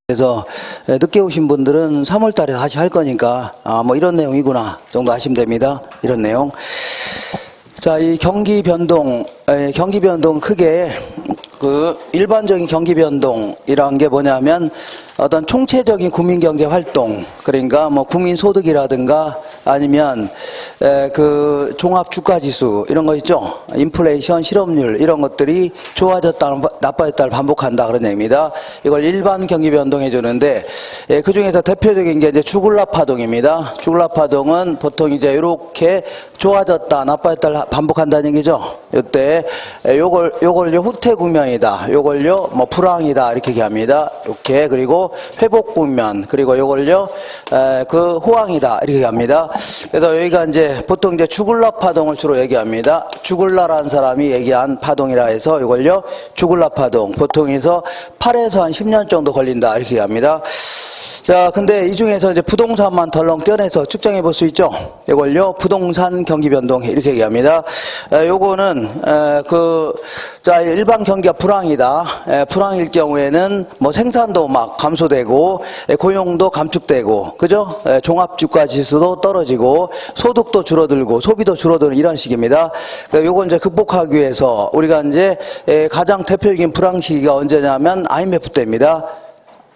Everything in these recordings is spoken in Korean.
그래서 늦게 오신 분들은 3월 달에 다시 할 거니까 뭐 이런 내용이구나 정도 하시면 됩니다. 이런 내용. 자, 이 경기 변동 크게 그 일반적인 경기 변동이란 게 뭐냐면 어떤 총체적인 국민경제 활동, 그러니까 뭐 국민소득이라든가 아니면 그 종합주가지수 이런 거 있죠. 인플레이션, 실업률 이런 것들이 좋아졌다 나빠졌다를 반복한다 그런 얘기입니다. 이걸 일반 경기 변동해 주는데 그 중에서 대표적인 게 이제 주글랍 파동입니다. 주글랍 파동은 보통 이제 이렇게 좋아졌다 나빠졌다를 반복한다는 얘기죠. 이때 요걸요 후퇴 국면이다. 요걸요 뭐 불황이다 이렇게 얘기합니다. 이렇게. 그리고 회복 국면, 그리고 요걸요 그 호황이다 이렇게 얘기합니다. 그래서 여기가 이제 보통 이제 주글랍 파동을 주로 얘기합니다. 주글라라는 사람이 얘기한 파동이라 해서 이걸요 주글랍 파동, 보통에서 8에서 한 10년 정도 걸린다 이렇게 얘기합니다. 자, 근데 이 중에서 이제 부동산만 덜렁 떼어내서 측정해 볼 수 있죠. 이걸요 부동산 경기 변동 이렇게 얘기합니다. 요거는 자, 일반 경기가 불황이다. 불황일 경우에는 뭐 생산도 막 감소되고 고용도 감축되고, 그죠? 종합주가 지수도 떨어지고 소득도 줄어들고 소비도 줄어드는 이런 식입니다. 요건 이제 극복하기 위해서 우리가 이제 가장 대표적인 불황 시기가 언제냐면 IMF 때입니다.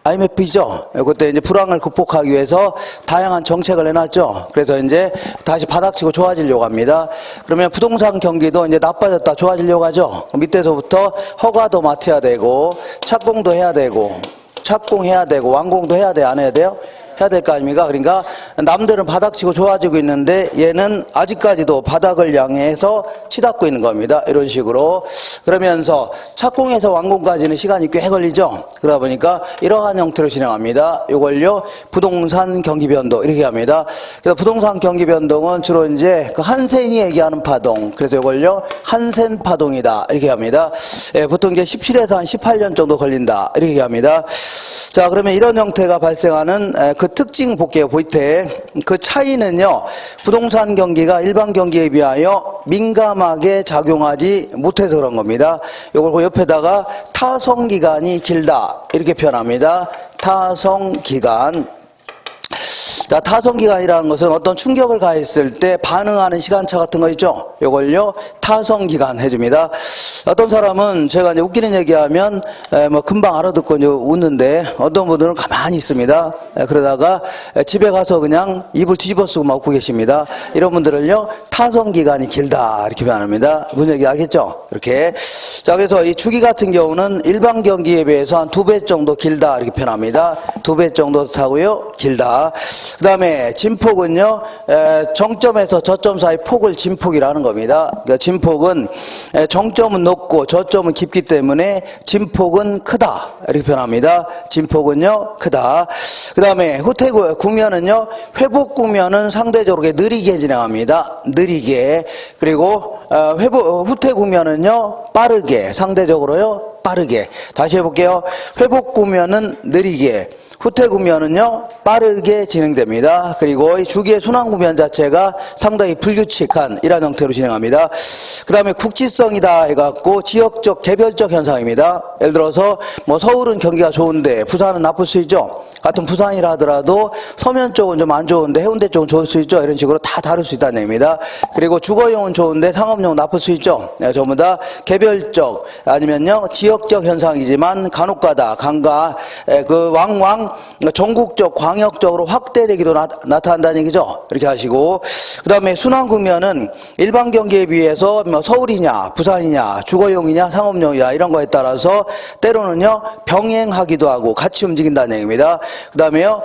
IMF죠. 그때 이제 불황을 극복하기 위해서 다양한 정책을 내놨죠. 그래서 이제 다시 바닥치고 좋아지려고 합니다. 그러면 부동산 경기도 이제 나빠졌다 좋아지려고 하죠. 밑에서부터 허가도 맡아야 되고, 착공도 해야 되고, 착공해야 되고, 완공도 해야 돼, 안 해야 돼요? 해야 될 거 아닙니까? 그러니까 남들은 바닥치고 좋아지고 있는데 얘는 아직까지도 바닥을 향해서 치닫고 있는 겁니다. 이런 식으로. 그러면서 착공해서 완공까지는 시간이 꽤 걸리죠. 그러다 보니까 이러한 형태로 진행합니다. 이걸요 부동산 경기 변동 이렇게 합니다. 그래서 부동산 경기 변동은 주로 이제 그 한센이 얘기하는 파동, 그래서 이걸요 한센 파동이다 이렇게 합니다. 보통 이제 17에서 한 18년 정도 걸린다 이렇게 합니다. 자, 그러면 이런 형태가 발생하는 그 특징 볼게요. 보이테. 그 차이는요, 부동산 경기가 일반 경기에 비하여 민감하게 작용하지 못해서 그런 겁니다. 요걸 그 옆에다가 타성기간이 길다 이렇게 표현합니다. 타성기간. 자, 타성기간이라는 것은 어떤 충격을 가했을 때 반응하는 시간차 같은 거 있죠? 요걸요 타성기간 해줍니다. 어떤 사람은 제가 이제 웃기는 얘기하면 뭐 금방 알아듣고 이제 웃는데, 어떤 분들은 가만히 있습니다. 그러다가 집에 가서 그냥 입을 뒤집어 쓰고 막 웃고 계십니다. 이런 분들을요 타성기간이 길다 이렇게 표현합니다. 무슨 얘기 알겠죠? 이렇게. 자, 그래서 이 주기 같은 경우는 일반 경기에 비해서 한 2배 정도 길다 이렇게 표현합니다. 2배 정도 타고요 길다. 그 다음에 진폭은요 정점에서 저점 사이 폭을 진폭이라는 겁니다. 그러니까 진폭은 정점은 높고 저점은 깊기 때문에 진폭은 크다 이렇게 표현합니다. 진폭은요 크다. 그 다음에 후퇴 국면은요 회복 국면은 상대적으로 느리게 진행합니다. 느리게. 그리고 후퇴 국면은요 빠르게, 상대적으로요 빠르게. 다시 해볼게요. 회복 국면은 느리게, 후퇴 국면은요 빠르게 진행됩니다. 그리고 이 주기의 순환 국면 자체가 상당히 불규칙한 이런 형태로 진행합니다. 그 다음에 국지성이다 해갖고 지역적 개별적 현상입니다. 예를 들어서 뭐 서울은 경기가 좋은데 부산은 나쁠 수 있죠. 같은 부산이라 하더라도 서면 쪽은 좀 안 좋은데 해운대 쪽은 좋을 수 있죠. 이런 식으로 다 다를 수 있다는 얘기입니다. 그리고 주거용은 좋은데 상업용은 나쁠 수 있죠. 전부 다 개별적 아니면요 지역적 현상이지만 간혹가다 강가 그 왕왕 전국적 광역적으로 확대되기도 나타난다는 얘기죠. 이렇게 하시고, 그 다음에 순환 국면은 일반 경기에 비해서 뭐 서울이냐 부산이냐 주거용이냐 상업용이냐 이런 거에 따라서 때로는요 병행하기도 하고 같이 움직인다는 얘기입니다. 그 다음에요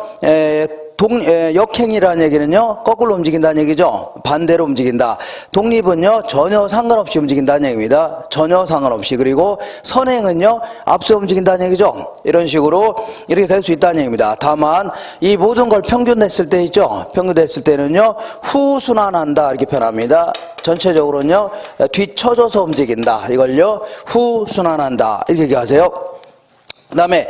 역행이라는 얘기는요 거꾸로 움직인다는 얘기죠. 반대로 움직인다. 독립은요 전혀 상관없이 움직인다는 얘기입니다. 전혀 상관없이. 그리고 선행은요 앞서 움직인다는 얘기죠. 이런 식으로 이렇게 될 수 있다는 얘기입니다. 다만 이 모든 걸 평균했을 때 있죠. 평균했을 때는요 후순환한다 이렇게 표현합니다. 전체적으로는요 뒤쳐져서 움직인다. 이걸요 후순환한다 이렇게 얘기하세요. 그 다음에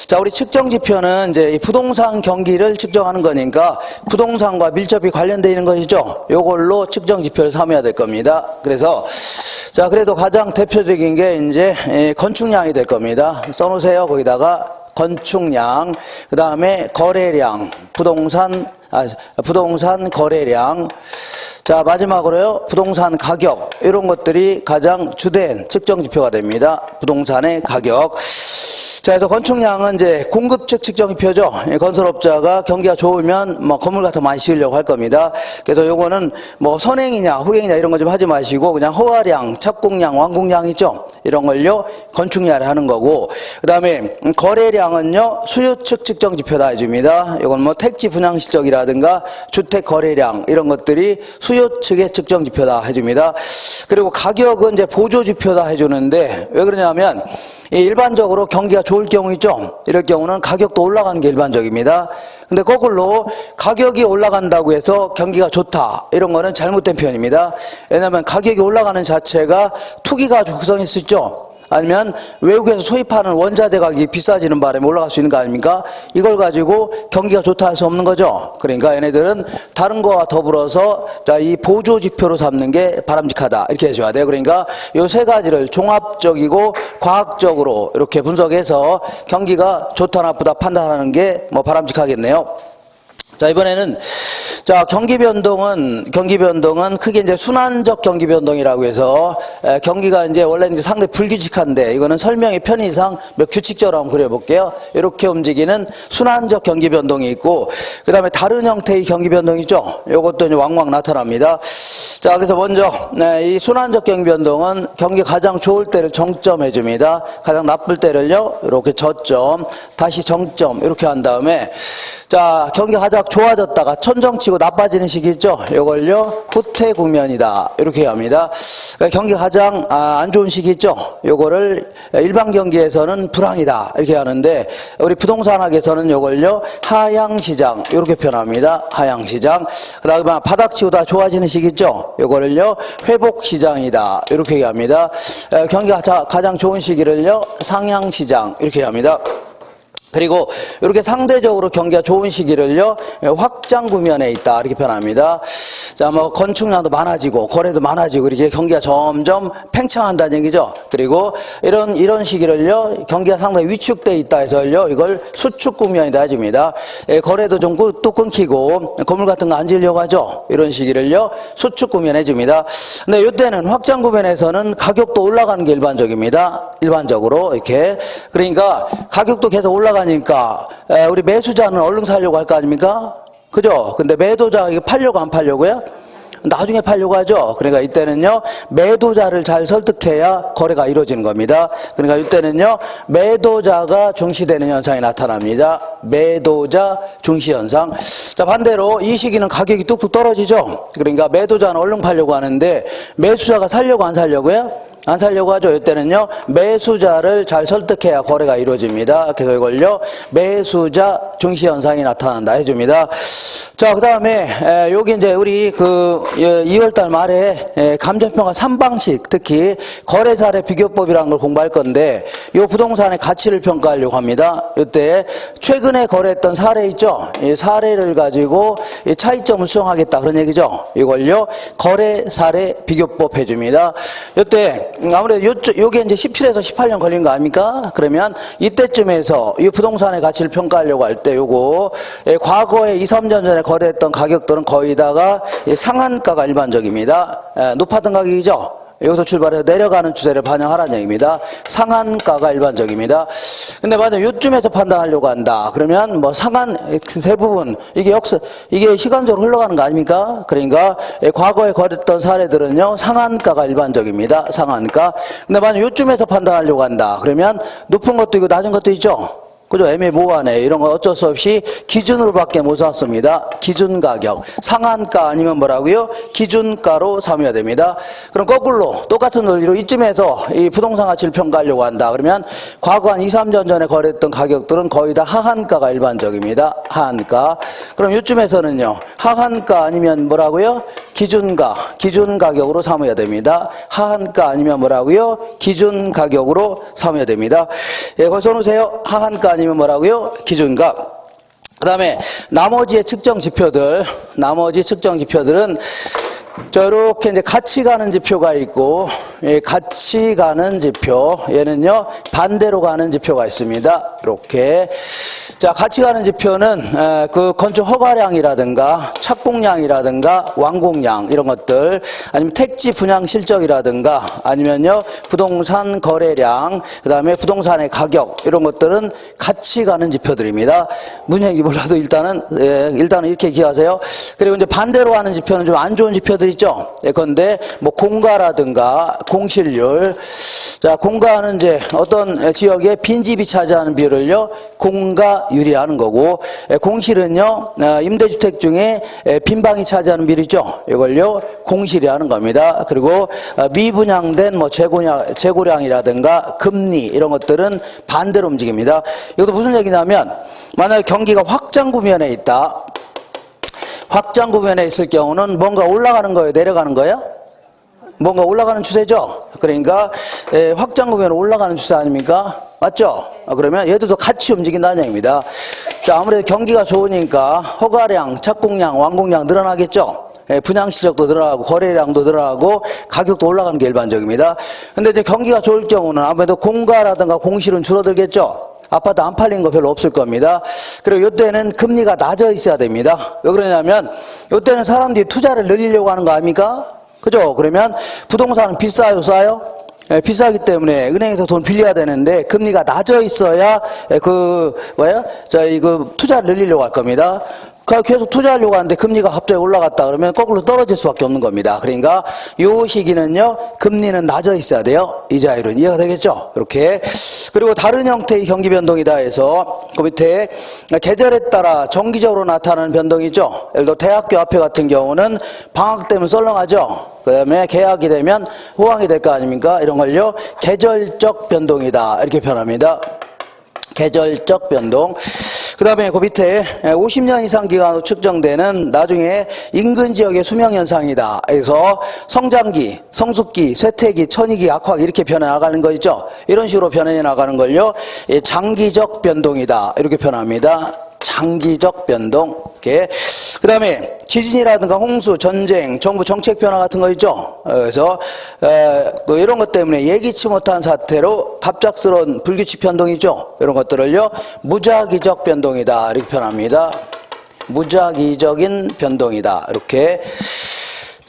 자, 우리 측정 지표는 이제 이 부동산 경기를 측정하는 거니까 부동산과 밀접히 관련되어 있는 것이죠. 요걸로 측정 지표를 삼아야 될 겁니다. 그래서 자, 그래도 가장 대표적인 게 이제 건축량이 될 겁니다. 써놓으세요. 거기다가 건축량, 그 다음에 거래량, 부동산 거래량, 자, 마지막으로요, 부동산 가격, 이런 것들이 가장 주된 측정 지표가 됩니다. 부동산의 가격. 자, 그래서 건축량은 이제 공급측 측정 지표죠. 건설업자가 경기가 좋으면 뭐 건물 같은 거 많이 지으려고 할 겁니다. 그래서 요거는 뭐 선행이냐 후행이냐 이런 거 좀 하지 마시고 그냥 허가량, 착공량, 완공량 있죠. 이런 걸요 건축량을 하는 거고, 그 다음에 거래량은요 수요측 측정 지표다 해줍니다. 이건 뭐 택지 분양 실적이라든가 주택 거래량 이런 것들이 수요측의 측정 지표다 해줍니다. 그리고 가격은 이제 보조 지표다 해주는데 왜 그러냐면 일반적으로 경기가 좋을 경우 있죠. 이럴 경우는 가격도 올라가는 게 일반적입니다. 근데 거꾸로 가격이 올라간다고 해서 경기가 좋다 이런 거는 잘못된 표현입니다. 왜냐하면 가격이 올라가는 자체가 투기가 적성일 수 있죠. 아니면 외국에서 소입하는 원자재 가격이 비싸지는 바람에 올라갈 수 있는 거 아닙니까? 이걸 가지고 경기가 좋다 할 수 없는 거죠. 그러니까 얘네들은 다른 거와 더불어서 자, 이 보조 지표로 삼는 게 바람직하다 이렇게 해줘야 돼요. 그러니까 요 세 가지를 종합적이고 과학적으로 이렇게 분석해서 경기가 좋다 나쁘다 판단하는 게 뭐 바람직하겠네요. 자, 이번에는 자, 경기 변동은 크게 이제 순환적 경기 변동이라고 해서 경기가 이제 원래 이제 상당히 불규칙한데 이거는 설명의 편의상 몇 규칙적으로 한번 그려볼게요. 이렇게 움직이는 순환적 경기 변동이 있고, 그 다음에 다른 형태의 경기 변동이 있죠. 이것도 이제 왕왕 나타납니다. 자, 그래서 먼저 이 순환적 경기 변동은 경기 가장 좋을 때를 정점해 줍니다. 가장 나쁠 때를요 이렇게 저점, 다시 정점 이렇게 한 다음에 자, 경기 가장 좋아졌다가 천정치고 나빠지는 시기 있죠. 이걸요 후퇴 국면이다 이렇게 합니다. 그러니까 경기 가장 안 좋은 시기 있죠. 요거를 일반 경기에서는 불황이다 이렇게 하는데 우리 부동산학에서는 이걸요 하향시장 이렇게 표현합니다. 하향시장. 그 다음에 바닥치고 다 좋아지는 시기 있죠. 요거를요 회복시장이다 이렇게 얘기합니다. 경기가 가장 좋은 시기를요 상향시장 이렇게 합니다. 그리고 이렇게 상대적으로 경기가 좋은 시기를요 확장 국면에 있다 이렇게 표현합니다. 자, 뭐 건축량도 많아지고 거래도 많아지고 이렇게 경기가 점점 팽창한다는 얘기죠. 그리고 이런 시기를요 경기가 상당히 위축돼 있다 해서요 이걸 수축 국면이다 해줍니다. 거래도 좀 또 끊기고 건물 같은 거 안 지으려고 하죠. 이런 시기를요 수축 국면 해줍니다. 근데 이때는 확장 국면에서는 가격도 올라가는 게 일반적입니다. 일반적으로 이렇게. 그러니까 가격도 계속 올라가니까 우리 매수자는 얼른 사려고 할 거 아닙니까? 그죠? 근데 매도자가 이거 팔려고 안 팔려고요? 나중에 팔려고 하죠. 그러니까 이때는요 매도자를 잘 설득해야 거래가 이루어지는 겁니다. 그러니까 이때는요 매도자가 중시되는 현상이 나타납니다. 매도자 중시 현상. 자, 반대로 이 시기는 가격이 뚝뚝 떨어지죠. 그러니까 매도자는 얼른 팔려고 하는데 매수자가 살려고 안 살려고요? 안 살려고 하죠. 이때는요 매수자를 잘 설득해야 거래가 이루어집니다. 그래서 이걸요 매수자 중시 현상이 나타난다 해줍니다. 자, 그 다음에 여기 이제 우리 2월달 말에 감정평가 3방식, 특히 거래 사례 비교법이라는 걸 공부할 건데 이 부동산의 가치를 평가하려고 합니다. 이때 최근에 거래했던 사례 있죠. 이 사례를 가지고 이 차이점을 수정하겠다 그런 얘기죠. 이걸요 거래 사례 비교법 해줍니다. 이때 아무래도 요게 이제 17에서 18년 걸린 거 아닙니까? 그러면 이때쯤에서 이 부동산의 가치를 평가하려고 할 때 요거 과거에 2, 3년 전에 거래했던 가격들은 거의 다가 상한가가 일반적입니다. 높았던 가격이죠. 여기서 출발해서 내려가는 추세를 반영하라는 얘기입니다. 상한가가 일반적입니다. 근데 만약 요쯤에서 판단하려고 한다. 그러면 뭐 상한 대부분 이게 시간적으로 흘러가는 거 아닙니까? 그러니까 과거에 거래했던 사례들은요 상한가가 일반적입니다. 상한가. 근데 만약 요쯤에서 판단하려고 한다. 그러면 높은 것도 있고 낮은 것도 있죠. 그죠? 애매모호하네. 이런 건 어쩔 수 없이 기준으로밖에 못 샀습니다. 기준 가격. 상한가 아니면 뭐라고요? 기준가로 삼아야 됩니다. 그럼 거꾸로 똑같은 논리로 이쯤에서 이 부동산 가치를 평가하려고 한다. 그러면 과거 한 2, 3년 전에 거래했던 가격들은 거의 다 하한가가 일반적입니다. 하한가. 그럼 이쯤에서는요. 하한가 아니면 뭐라고요? 기준가. 기준 가격으로 삼아야 됩니다. 하한가 아니면 뭐라고요? 기준 가격으로 삼아야 됩니다. 예, 거기 써놓으세요. 하한가 아니면 뭐라고요? 기준가. 그 다음에 나머지 측정 지표들은 자, 이렇게 이제 같이 가는 지표가 있고, 예, 같이 가는 지표, 얘는요, 반대로 가는 지표가 있습니다. 이렇게. 자, 같이 가는 지표는, 그 건축 허가량이라든가, 착공량이라든가, 완공량, 이런 것들, 아니면 택지 분양 실적이라든가, 아니면요, 부동산 거래량, 그 다음에 부동산의 가격, 이런 것들은 같이 가는 지표들입니다. 무슨 얘기 몰라도 일단은 이렇게 기억하세요. 그리고 이제 반대로 가는 지표는 좀 안 좋은 지표들 있죠. 예컨대 뭐 공가라든가 공실률. 자, 공가는 이제 어떤 지역에 빈집이 차지하는 비율을요, 공가율이라는 거고, 공실은요, 임대주택 중에 빈방이 차지하는 비율이죠. 이걸요, 공실이라는 겁니다. 그리고 미분양된 뭐 재고량이라든가 금리 이런 것들은 반대로 움직입니다. 이것도 무슨 얘기냐면, 만약에 경기가 확장 구면에 있다. 확장 구면에 있을 경우는 뭔가 올라가는 거예요? 내려가는 거예요? 뭔가 올라가는 추세죠? 그러니까 확장 구면으로 올라가는 추세 아닙니까? 맞죠? 그러면 얘들도 같이 움직인다는 얘기입니다. 자, 아무래도 경기가 좋으니까 허가량, 착공량, 완공량 늘어나겠죠? 분양 실적도 늘어나고 거래량도 늘어나고 가격도 올라가는 게 일반적입니다. 근데 이제 경기가 좋을 경우는 아무래도 공가라든가 공실은 줄어들겠죠? 아파트 안 팔린 거 별로 없을 겁니다. 그리고 이때는 금리가 낮아 있어야 됩니다. 왜 그러냐면 이때는 사람들이 투자를 늘리려고 하는 거 아닙니까? 그죠? 그러면 부동산은 비싸요, 싸요? 비싸기 때문에 은행에서 돈 빌려야 되는데 금리가 낮아 있어야 투자를 늘리려고 할 겁니다. 계속 투자하려고 하는데 금리가 갑자기 올라갔다 그러면 거꾸로 떨어질 수밖에 없는 겁니다. 그러니까 요 시기는요, 금리는 낮아 있어야 돼요. 이자율은. 이해가 되겠죠? 이렇게. 그리고 다른 형태의 경기 변동이다 해서 그 밑에 계절에 따라 정기적으로 나타나는 변동이 있죠. 예를 들어 대학교 앞에 같은 경우는 방학 때면 썰렁하죠. 그 다음에 개학이 되면 호황이 될 거 아닙니까? 이런 걸요, 계절적 변동이다 이렇게 표현합니다. 계절적 변동. 그 다음에 그 밑에 50년 이상 기간으로 측정되는 나중에 인근 지역의 수명현상이다. 그래서 성장기, 성숙기, 쇠퇴기, 천이기, 악화기 이렇게 변해나가는 거 있죠. 이런 식으로 변해나가는 걸요, 장기적 변동이다 이렇게 표현합니다. 장기적 변동. 이렇게. 그 다음에 지진이라든가 홍수, 전쟁, 정부 정책 변화 같은 거 있죠. 그래서 이런 것 때문에 예기치 못한 사태로 갑작스러운 불규칙 변동이 있죠. 이런 것들을요, 무작위적 변동이다 이렇게 표현합니다. 무작위적인 변동이다 이렇게.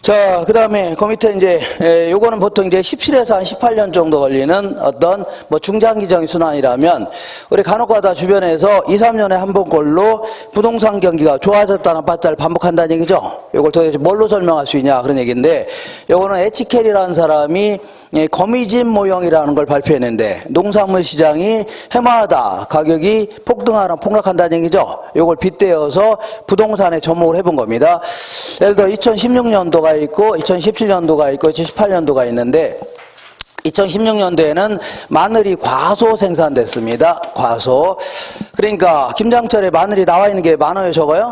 자, 그 다음에 그 밑에 이제 요거는 보통 이제 17에서 한 18년 정도 걸리는 어떤 뭐 중장기적인 순환이라면 우리 간혹가다 주변에서 2, 3년에 한 번꼴로 부동산 경기가 좋아졌다는 아파트를 반복한다는 얘기죠. 요걸 도대체 뭘로 설명할 수 있냐 그런 얘기인데, 요거는 에치켈이라는 사람이 거미집 모형이라는 걸 발표했는데 농산물 시장이 해마다 가격이 폭등하거나 폭락한다는 얘기죠. 요걸 빗대어서 부동산에 접목을 해본 겁니다. 예를 들어 2016년도가 있고 2017년도가 있고 2018년도가 있는데 2016년도에는 마늘이 과소 생산됐습니다. 과소. 그러니까 김장철에 마늘이 나와 있는 게 많아요, 적어요?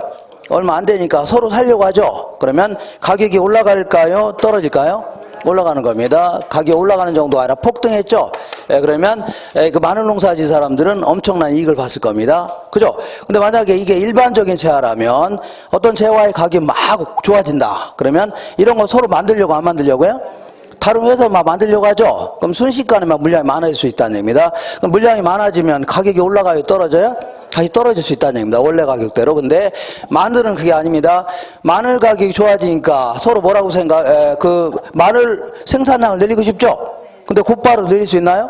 얼마 안 되니까 서로 살려고 하죠. 그러면 가격이 올라갈까요? 떨어질까요? 올라가는 겁니다. 가격이 올라가는 정도가 아니라 폭등했죠. 그러면 그 마늘 농사지 사람들은 엄청난 이익을 봤을 겁니다. 그죠? 근데 만약에 이게 일반적인 재화라면 어떤 재화의 가격이 막 좋아진다. 그러면 이런 거 서로 만들려고 안 만들려고요? 다른 회사 막 만들려고 하죠? 그럼 순식간에 막 물량이 많아질 수 있다는 얘기입니다. 그럼 물량이 많아지면 가격이 올라가요? 떨어져요? 다시 떨어질 수 있다는 얘기입니다. 원래 가격대로. 근데 마늘은 그게 아닙니다. 마늘 가격이 좋아지니까 서로 뭐라고 마늘 생산량을 늘리고 싶죠? 근데 곧바로 늘릴 수 있나요?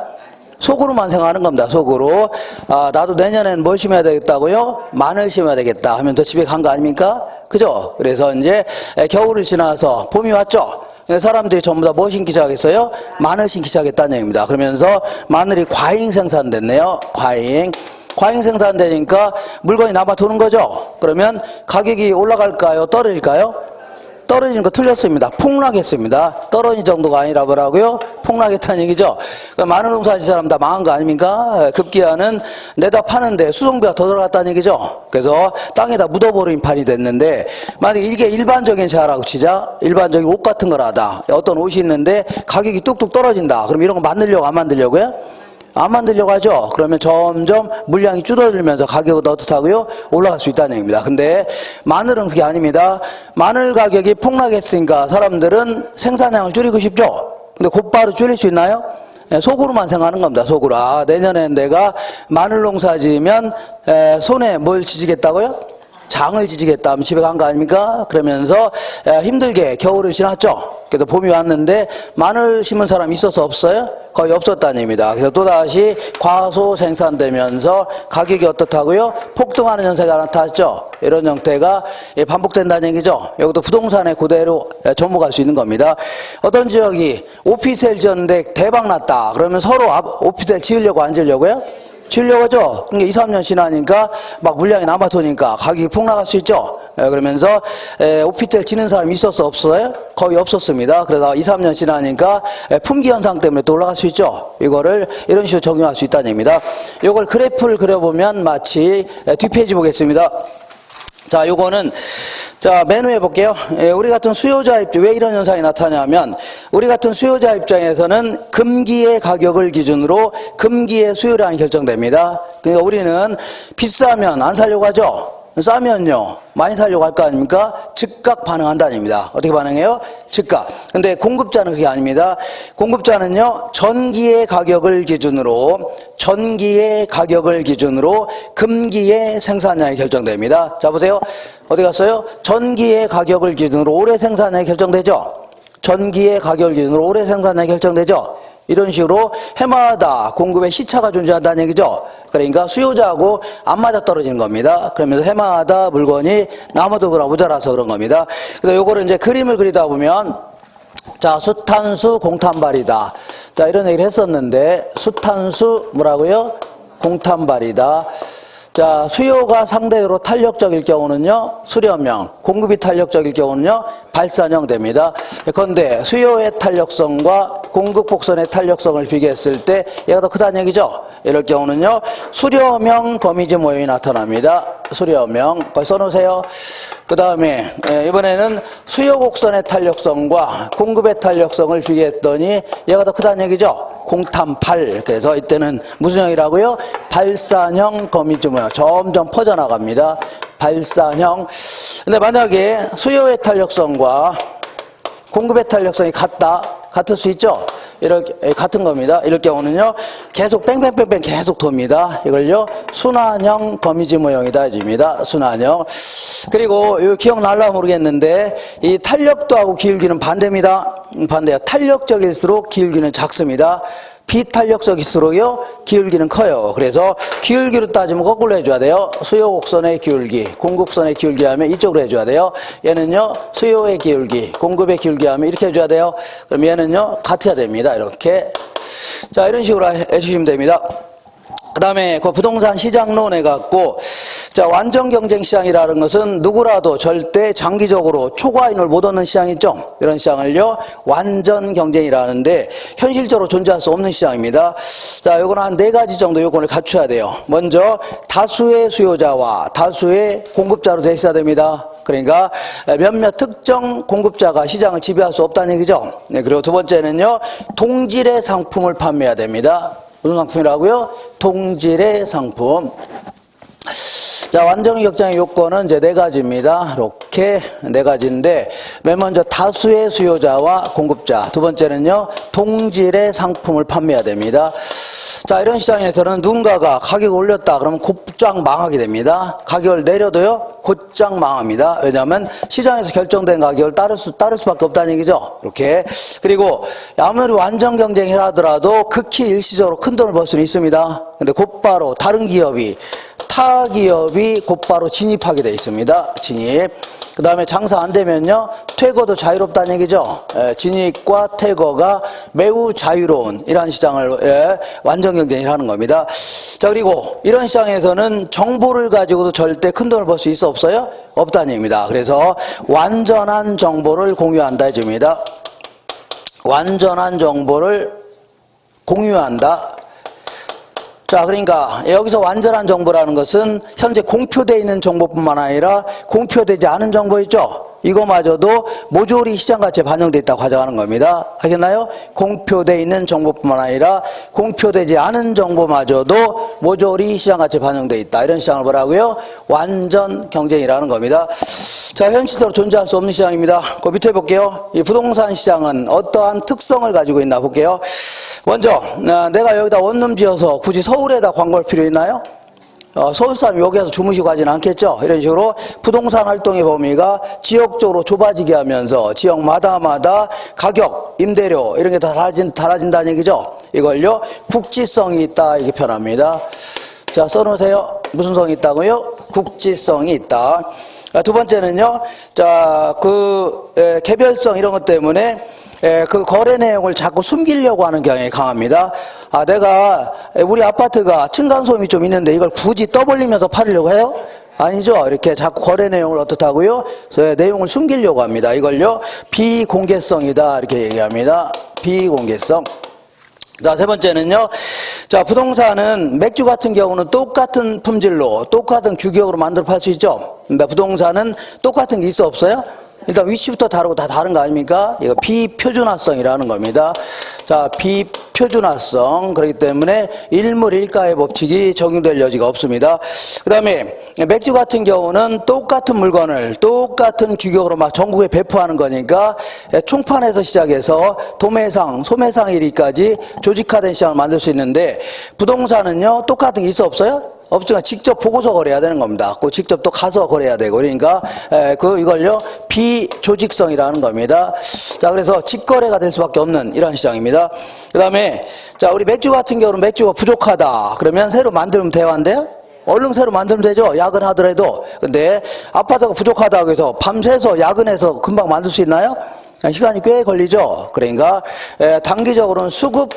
속으로만 생각하는 겁니다. 속으로. 아, 나도 내년엔 뭘 심어야 되겠다고요? 마늘 심어야 되겠다 하면서 집에 간 거 아닙니까? 그죠? 그래서 이제 겨울을 지나서 봄이 왔죠? 사람들이 전부 다 뭐 심기 시작했어요? 마늘 심기 시작했다는 얘기입니다. 그러면서 마늘이 과잉 생산됐네요. 과잉 생산되니까 물건이 남아 도는 거죠. 그러면 가격이 올라갈까요? 떨어질까요? 떨어지는 거 틀렸습니다. 폭락했습니다. 떨어진 정도가 아니라 뭐라고요? 폭락했다는 얘기죠. 그러니까 마늘 농사지 사람 다 망한 거 아닙니까? 급기야는 내다 파는데 수송비가 더 들어갔다는 얘기죠. 그래서 땅에다 묻어버린 판이 됐는데, 만약에 이게 일반적인 재화라고 치자. 일반적인 옷 같은 거라다. 어떤 옷이 있는데 가격이 뚝뚝 떨어진다. 그럼 이런 거 만들려고 안 만들려고요? 안 만들려고 하죠. 그러면 점점 물량이 줄어들면서 가격은 어떻다고요? 올라갈 수 있다는 얘기입니다. 근데 마늘은 그게 아닙니다. 마늘 가격이 폭락했으니까 사람들은 생산량을 줄이고 싶죠. 근데 곧바로 줄일 수 있나요? 속으로만 생각하는 겁니다. 속으로. 아, 내년엔 내가 마늘 농사 지으면 손에 뭘 지지겠다고요? 장을 지지겠다 하면 집에 간 거 아닙니까? 그러면서 힘들게 겨울을 지났죠. 그래서 봄이 왔는데 마늘 심은 사람 있어서 없어요? 거의 없었다는 얘기입니다. 그래서 또다시 과소 생산되면서 가격이 어떻다고요? 폭등하는 현상이 나타났죠. 이런 형태가 반복된다는 얘기죠. 이것도 부동산에 그대로 접목할 수 있는 겁니다. 어떤 지역이 오피스텔 지었는데 대박 났다. 그러면 서로 오피스텔 지으려고 안 지으려고요? 지으려고 하죠. 그러니까 2, 3년 지나니까 막 물량이 남아도니까 가격이 폭락할 수 있죠. 그러면서 오피스텔 지는 사람이 있었어 없어요? 거의 없었습니다. 그래서 2, 3년 지나니까 품귀 현상 때문에 또 올라갈 수 있죠. 이거를 이런 식으로 적용할 수 있다는 얘기입니다. 이걸 그래프를 그려보면 마치 뒷페이지 보겠습니다. 자, 요거는, 자, 메뉴해 볼게요. 우리 같은 수요자 입장, 왜 이런 현상이 나타나냐면, 우리 같은 수요자 입장에서는 금기의 가격을 기준으로 금기의 수요량이 결정됩니다. 그러니까 우리는 비싸면 안 사려고 하죠? 싸면요, 많이 사려고 할 거 아닙니까? 즉각 반응한다는 얘기입니다. 어떻게 반응해요? 즉각. 근데 공급자는 그게 아닙니다. 공급자는요, 전기의 가격을 기준으로 금기의 생산량이 결정됩니다. 자, 보세요. 어디 갔어요? 전기의 가격을 기준으로 올해 생산량이 결정되죠? 전기의 가격을 기준으로 올해 생산량이 결정되죠? 이런 식으로 해마다 공급의 시차가 존재한다는 얘기죠. 그러니까 수요자하고 안 맞아떨어지는 겁니다. 그러면서 해마다 물건이 남아도 모자라서 그런 겁니다. 그래서 요거를 이제 그림을 그리다 보면, 자, 수탄수 공탄발이다. 자, 이런 얘기를 했었는데, 수탄수 뭐라고요? 공탄발이다. 자, 수요가 상대적으로 탄력적일 경우는요, 수렴형, 공급이 탄력적일 경우는요, 발산형 됩니다. 그런데 수요의 탄력성과 공급 곡선의 탄력성을 비교했을 때 얘가 더 크다는 얘기죠. 이럴 경우는요, 수렴형 거미지 모형이 나타납니다. 수렴형, 거기 써놓으세요. 그 다음에 이번에는 수요 곡선의 탄력성과 공급의 탄력성을 비교했더니 얘가 더 크다는 얘기죠. 공탄발. 그래서 이때는 무슨 형이라고요? 발산형 거미지 모형. 점점 퍼져나갑니다. 발산형. 근데 만약에 수요의 탄력성과 공급의 탄력성이 같을 수 있죠? 같은 겁니다. 이럴 경우는요, 계속 뺑뺑뺑뺑 계속 돕니다. 이걸요, 순환형 거미지 모형이다. 해줍니다. 순환형. 그리고, 이거 기억날라 모르겠는데, 이 탄력도하고 기울기는 반대입니다. 반대야. 탄력적일수록 기울기는 작습니다. 비탄력적일수록요, 기울기는 커요. 그래서 기울기로 따지면 거꾸로 해줘야 돼요. 수요 곡선의 기울기, 공급선의 기울기 하면 이쪽으로 해줘야 돼요. 얘는요, 수요의 기울기, 공급의 기울기 하면 이렇게 해줘야 돼요. 그럼 얘는요, 같아야 됩니다. 이렇게. 자, 이런 식으로 해주시면 됩니다. 그 다음에 그 부동산 시장론 해갖고, 자, 완전 경쟁 시장이라는 것은 누구라도 절대 장기적으로 초과인을 못 얻는 시장 있죠? 이런 시장을요, 완전 경쟁이라는데, 현실적으로 존재할 수 없는 시장입니다. 자, 요거는 한 4가지 정도 요건을 갖춰야 돼요. 먼저, 다수의 수요자와 다수의 공급자로 되어 있어야 됩니다. 그러니까 몇몇 특정 공급자가 시장을 지배할 수 없다는 얘기죠. 네, 그리고 두 번째는요, 동질의 상품을 판매해야 됩니다. 무슨 상품이라고요? 동질의 상품. 자, 완전 경쟁의 요건은 이제 4가지입니다. 이렇게 4가지인데, 맨 먼저 다수의 수요자와 공급자. 두 번째는요, 동질의 상품을 판매해야 됩니다. 자, 이런 시장에서는 누군가가 가격을 올렸다 그러면 곧장 망하게 됩니다. 가격을 내려도요, 곧장 망합니다. 왜냐하면 시장에서 결정된 가격을 따를 수밖에 없다는 얘기죠. 이렇게. 그리고 아무리 완전 경쟁을 하더라도 극히 일시적으로 큰 돈을 벌 수는 있습니다. 근데 곧바로 다른 기업이, 타 기업이 곧바로 진입하게 돼 있습니다. 진입. 그 다음에 장사 안 되면요, 퇴거도 자유롭다는 얘기죠. 진입과 퇴거가 매우 자유로운 이러한 시장을 완전 경쟁을 하는 겁니다. 자, 그리고 이런 시장에서는 정보를 가지고도 절대 큰 돈을 벌 수 있어 없어요? 없다는 얘기입니다. 그래서 완전한 정보를 공유한다 해줍니다. 완전한 정보를 공유한다. 자, 그러니까 여기서 완전한 정보라는 것은 현재 공표되어 있는 정보뿐만 아니라 공표되지 않은 정보 있죠? 이거마저도 모조리 시장 가치에 반영되어 있다고 가정하는 겁니다. 알겠나요? 공표되어 있는 정보뿐만 아니라 공표되지 않은 정보마저도 모조리 시장 가치에 반영되어 있다. 이런 시장을 뭐라고요? 완전 경쟁이라는 겁니다. 자, 현실적으로 존재할 수 없는 시장입니다. 그 밑에 볼게요. 이 부동산 시장은 어떠한 특성을 가지고 있나 볼게요. 먼저 내가 여기다 원룸 지어서 굳이 서울에다 광고할 필요 있나요? 서울 사람이 여기서 주무시고 가지는 않겠죠. 이런 식으로 부동산 활동의 범위가 지역적으로 좁아지게 하면서 지역마다 가격, 임대료 이런 게 다 달라진다는 얘기죠. 이걸요 국지성이 있다 이렇게 표현합니다. 자, 써놓으세요. 무슨 성이 있다고요? 국지성이 있다. 두 번째는요, 자, 개별성 이런 것 때문에 그 거래 내용을 자꾸 숨기려고 하는 경향이 강합니다. 내가 우리 아파트가 층간소음이 좀 있는데 이걸 굳이 떠벌리면서 팔으려고 해요? 아니죠. 이렇게 자꾸 거래 내용을 어떻다고요? 내용을 숨기려고 합니다. 이걸요 비공개성이다 이렇게 얘기합니다. 비공개성. 자, 세 번째는요. 자, 부동산은 맥주 같은 경우는 똑같은 품질로 똑같은 규격으로 만들어 팔 수 있죠. 근데 부동산은 똑같은 게 있어 없어요? 일단 위치부터 다르고 다 다른 거 아닙니까? 이거 비표준화성이라는 겁니다. 자, 비표준화성. 그렇기 때문에 일물일가의 법칙이 적용될 여지가 없습니다. 그 다음에 맥주 같은 경우는 똑같은 물건을 똑같은 규격으로 막 전국에 배포하는 거니까 총판에서 시작해서 도매상, 소매상 1위까지 조직화된 시장을 만들 수 있는데 부동산은요 똑같은 게 있어 없어요? 없으니까 직접 보고서 거래해야 되는 겁니다. 그 직접 또 가서 거래해야 되고 그러니까 이걸요 비조직성이라는 겁니다. 자, 그래서 직거래가 될 수밖에 없는 이런 시장입니다. 그 다음에 자, 우리 맥주 같은 경우는 맥주가 부족하다 그러면 새로 만들면 돼요 안 돼요? 얼른 새로 만들면 되죠. 야근하더라도. 근데 아파트가 부족하다고 해서 밤새서 야근해서 금방 만들 수 있나요? 시간이 꽤 걸리죠. 그러니까 단기적으로는 수급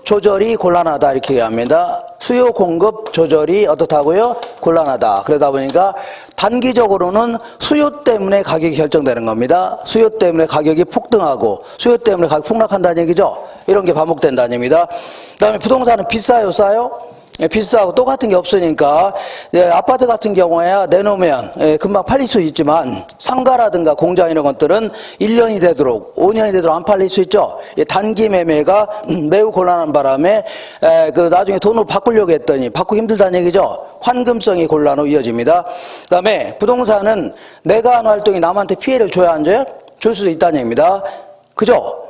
조절이 곤란하다 이렇게 얘기합니다. 수요 공급 조절이 어떻다고요? 곤란하다. 그러다 보니까 단기적으로는 수요 때문에 가격이 결정되는 겁니다. 수요 때문에 가격이 폭등하고 수요 때문에 가격이 폭락한다는 얘기죠. 이런 게 반복된다는 얘기입니다. 그 다음에 부동산은 비싸요 싸요? 비싸고 똑같은 게 없으니까 아파트 같은 경우에 내놓으면 금방 팔릴 수 있지만 상가라든가 공장 이런 것들은 1년이 되도록 5년이 되도록 안 팔릴 수 있죠. 단기 매매가 매우 곤란한 바람에 나중에 돈으로 바꾸려고 했더니 바꾸기 힘들다는 얘기죠. 환금성이 곤란으로 이어집니다. 그 다음에 부동산은 내가 하는 활동이 남한테 피해를 줘야 안 줘요? 줄 수도 있다는 얘기입니다. 그죠?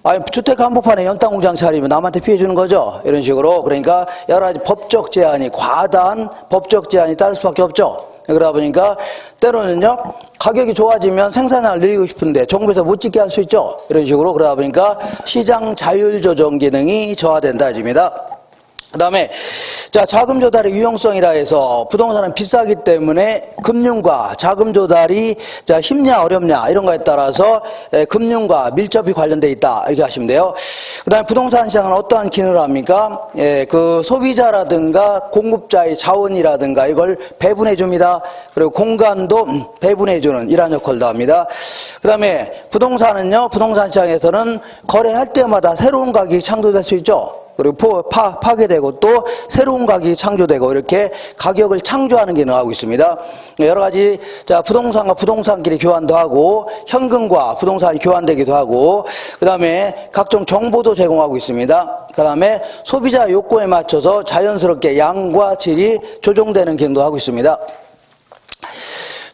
아니, 주택 한복판에 연탄 공장 차리면 남한테 피해 주는 거죠. 이런 식으로. 그러니까 여러 가지 법적 제한이 과다한 법적 제한이 따를 수밖에 없죠. 그러다 보니까 때로는요 가격이 좋아지면 생산량을 늘리고 싶은데 정부에서 못 짓게 할 수 있죠. 이런 식으로. 그러다 보니까 시장 자율 조정 기능이 저하된다 입니다. 그 다음에 자, 자금 조달의 유용성이라 해서 부동산은 비싸기 때문에 금융과 자금 조달이 자, 쉽냐 어렵냐 이런 거에 따라서 금융과 밀접히 관련돼 있다 이렇게 하시면 돼요. 그 다음에 부동산 시장은 어떠한 기능을 합니까? 그 소비자라든가 공급자의 자원이라든가 이걸 배분해 줍니다. 그리고 공간도 배분해 주는 이러한 역할도 합니다. 그 다음에 부동산은요 부동산 시장에서는 거래할 때마다 새로운 가격이 창조될 수 있죠. 그리고 파괴되고 또 새로운 가격이 창조되고 이렇게 가격을 창조하는 기능을 하고 있습니다. 여러 가지 자, 부동산과 부동산끼리 교환도 하고 현금과 부동산이 교환되기도 하고 그 다음에 각종 정보도 제공하고 있습니다. 그 다음에 소비자 욕구에 맞춰서 자연스럽게 양과 질이 조정되는 기능도 하고 있습니다.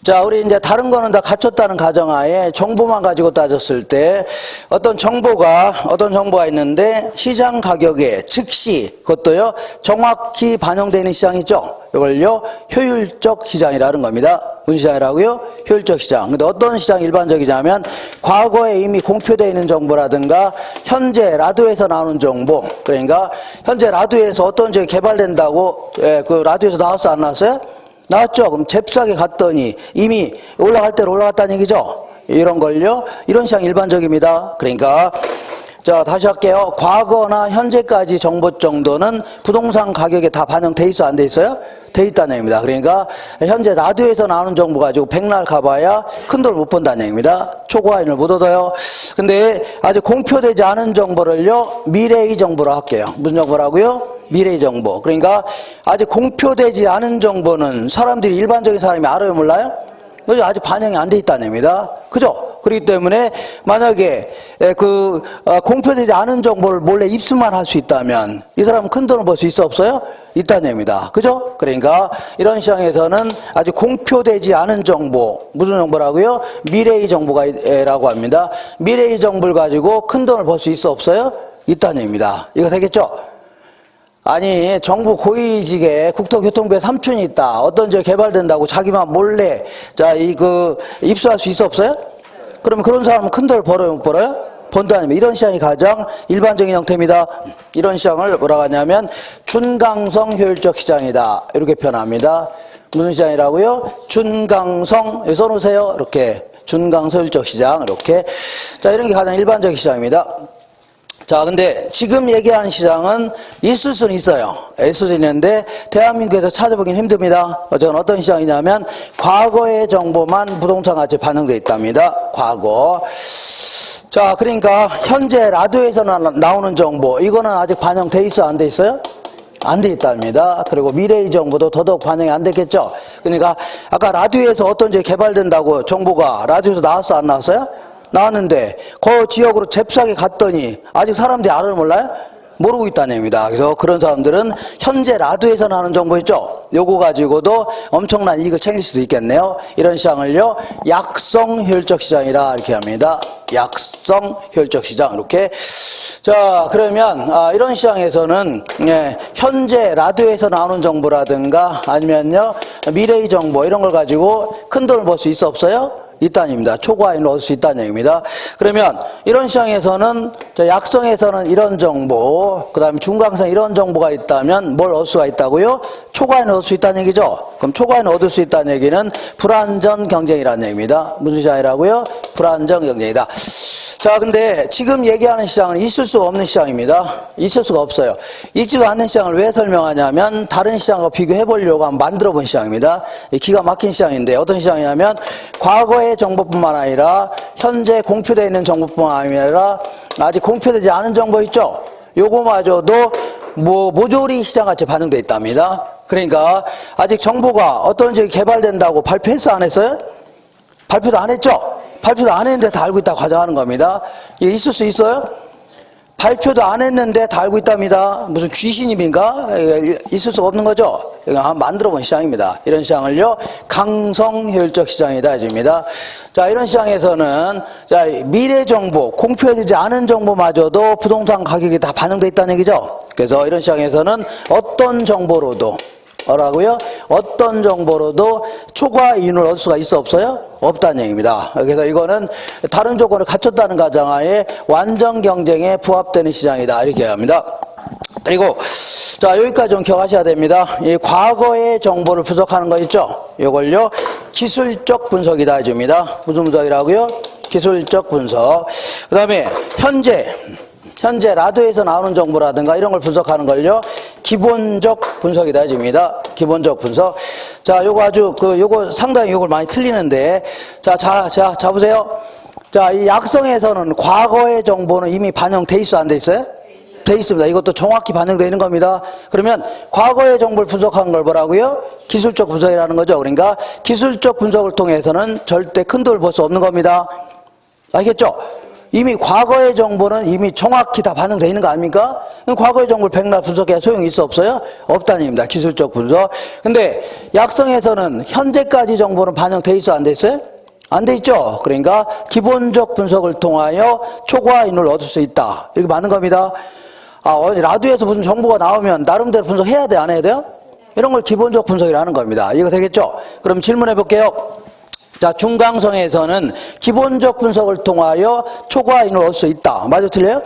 자, 우리 이제 다른 거는 다 갖췄다는 가정하에 정보만 가지고 따졌을 때 어떤 정보가 있는데 시장 가격에 즉시 그것도요 정확히 반영되는 시장이 있죠. 이걸요 효율적 시장이라는 겁니다. 무슨 시장이라고요? 효율적 시장. 근데 어떤 시장이 일반적이냐면 과거에 이미 공표되어 있는 정보라든가 현재 라디오에서 나오는 정보. 그러니까 현재 라디오에서 어떤 적이 개발된다고 그 라디오에서 나왔어 안 나왔어요? 나왔죠. 그럼 잽싸게 갔더니 이미 올라갈 대로 올라갔다는 얘기죠. 이런 걸요. 이런 시장 일반적입니다. 그러니까 자, 다시 할게요. 과거나 현재까지 정보 정도는 부동산 가격에 다 반영돼 있어 안 돼 있어요? 돼 있다는 얘기입니다. 그러니까 현재 라디오에서 나오는 정보 가지고 백날 가봐야 큰돈을 못 번다는 얘기입니다. 초과인을 못 얻어요. 근데 아직 공표되지 않은 정보를요 미래의 정보로 할게요. 무슨 정보라고요? 미래의 정보. 그러니까 아직 공표되지 않은 정보는 사람들이 일반적인 사람이 알아요, 몰라요? 그죠? 아직 반영이 안 돼 있다는 얘기입니다. 그죠? 그렇기 때문에 만약에 공표되지 않은 정보를 몰래 입수만 할 수 있다면 이 사람은 큰 돈을 벌 수 있어 없어요? 있다는 얘기입니다. 그죠? 그러니까 이런 시장에서는 아직 공표되지 않은 정보, 무슨 정보라고요? 미래의 정보라고 합니다. 미래의 정보를 가지고 큰 돈을 벌 수 있어 없어요? 있다는 얘기입니다. 이거 되겠죠? 아니, 정부 고위직에 국토교통부에 삼촌이 있다. 어떤 지역 개발된다고 자기만 몰래, 입수할 수 있어 없어요? 그러면 그런 사람은 큰 돈을 벌어요, 못 벌어요? 번도 아니면 이런 시장이 가장 일반적인 형태입니다. 이런 시장을 뭐라고 하냐면, 준강성 효율적 시장이다. 이렇게 표현합니다. 무슨 시장이라고요? 준강성, 여기 써놓으세요. 이렇게. 준강성 효율적 시장, 이렇게. 자, 이런 게 가장 일반적인 시장입니다. 자, 근데 지금 얘기하는 시장은 있을 수는 있어요. 있을 수 있는데 대한민국에서 찾아보긴 힘듭니다. 어떤 시장이냐면 과거의 정보만 부동산 가치에 반영되어 있답니다. 과거. 자, 그러니까 현재 라디오에서 나오는 정보, 이거는 아직 반영돼 있어요? 안 돼 있어요? 안 돼 있답니다. 그리고 미래의 정보도 더더욱 반영이 안 됐겠죠. 그러니까 아까 라디오에서 어떤 지역이 개발된다고 정보가 라디오에서 나왔어, 안 나왔어요? 나왔는데 그 지역으로 잽싸게 갔더니 아직 사람들이 알아를 몰라요? 모르고 있다는 얘기입니다. 그래서 그런 사람들은 현재 라디오에서 나오는 정보 있죠? 요거 가지고도 엄청난 이익을 챙길 수도 있겠네요. 이런 시장을요, 약성 효율적 시장이라 이렇게 합니다. 약성 효율적 시장, 이렇게. 자, 그러면 이런 시장에서는 현재 라디오에서 나오는 정보라든가 아니면요 미래의 정보 이런 걸 가지고 큰 돈을 벌 수 있어 없어요? 있다는 얘기입니다. 초과인을 얻을 수 있다는 얘기입니다. 그러면 이런 시장에서는 약성에서는 이런 정보, 그 다음에 중강성 이런 정보가 있다면 뭘 얻을 수가 있다고요? 초과인을 얻을 수 있다는 얘기죠. 그럼 초과인을 얻을 수 있다는 얘기는 불안전 경쟁이라는 얘기입니다. 무슨 시장이라고요? 불안전 경쟁이다. 자, 근데 지금 얘기하는 시장은 있을 수가 없는 시장입니다. 있을 수가 없어요. 있지도 않는 시장을 왜 설명하냐면 다른 시장과 비교해 보려고 한번 만들어 본 시장입니다. 기가 막힌 시장인데 어떤 시장이냐면 과거의 정보뿐만 아니라 현재 공표되어 있는 정보뿐만 아니라 아직 공표되지 않은 정보 있죠? 요거마저도 모조리 시장같이 반영되어 있답니다. 그러니까 아직 정보가 어떤 지역이 개발된다고 발표했어, 안 했어요? 발표도 안 했죠? 발표도 안 했는데 다 알고 있다고 가정하는 겁니다. 이게 있을 수 있어요? 발표도 안 했는데 다 알고 있답니다. 무슨 귀신입니까? 있을 수가 없는 거죠. 이거 한번 만들어 본 시장입니다. 이런 시장을요, 강성 효율적 시장이다 해줍니다. 자, 이런 시장에서는 자, 미래 정보, 공표되지 않은 정보마저도 부동산 가격이 다 반영되어 있다는 얘기죠. 그래서 이런 시장에서는 어떤 정보로도 뭐라고요? 어떤 정보로도 초과 이윤을 얻을 수가 있어 없어요? 없다는 얘기입니다. 그래서 이거는 다른 조건을 갖췄다는 가정하에 완전 경쟁에 부합되는 시장이다 이렇게 합니다. 그리고 자, 여기까지 좀 기억하셔야 됩니다. 이 과거의 정보를 분석하는 거 있죠? 이걸요 기술적 분석이다 해줍니다. 무슨 분석이라고요? 기술적 분석. 그 다음에 현재 라디오에서 나오는 정보라든가 이런 걸 분석하는 걸요 기본적 분석이다 해줍니다. 기본적 분석. 자, 요거 아주 요거 상당히 요걸 많이 틀리는데 자 보세요. 자, 이 약성에서는 과거의 정보는 이미 반영돼 있어, 안 돼 있어요? 돼 있습니다. 이것도 정확히 반영되어 있는 겁니다. 그러면 과거의 정보를 분석한 걸 뭐라고요? 기술적 분석이라는 거죠. 그러니까 기술적 분석을 통해서는 절대 큰 돈을 벌 수 없는 겁니다. 알겠죠? 이미 과거의 정보는 이미 정확히 다 반영되어 있는 거 아닙니까? 과거의 정보를 백날 분석해야 소용이 있어 없어요? 없다는 얘기입니다. 기술적 분석. 근데 약성에서는 현재까지 정보는 반영되어 있어, 안 돼 있어요? 안 돼 있죠? 그러니까 기본적 분석을 통하여 초과인을 얻을 수 있다. 이렇게 맞는 겁니다. 라디오에서 무슨 정보가 나오면 나름대로 분석해야 돼, 안 해야 돼요? 이런 걸 기본적 분석이라는 겁니다. 이거 되겠죠? 그럼 질문해 볼게요. 자, 중강성에서는 기본적 분석을 통하여 초과인을 얻을 수 있다. 맞아, 틀려요?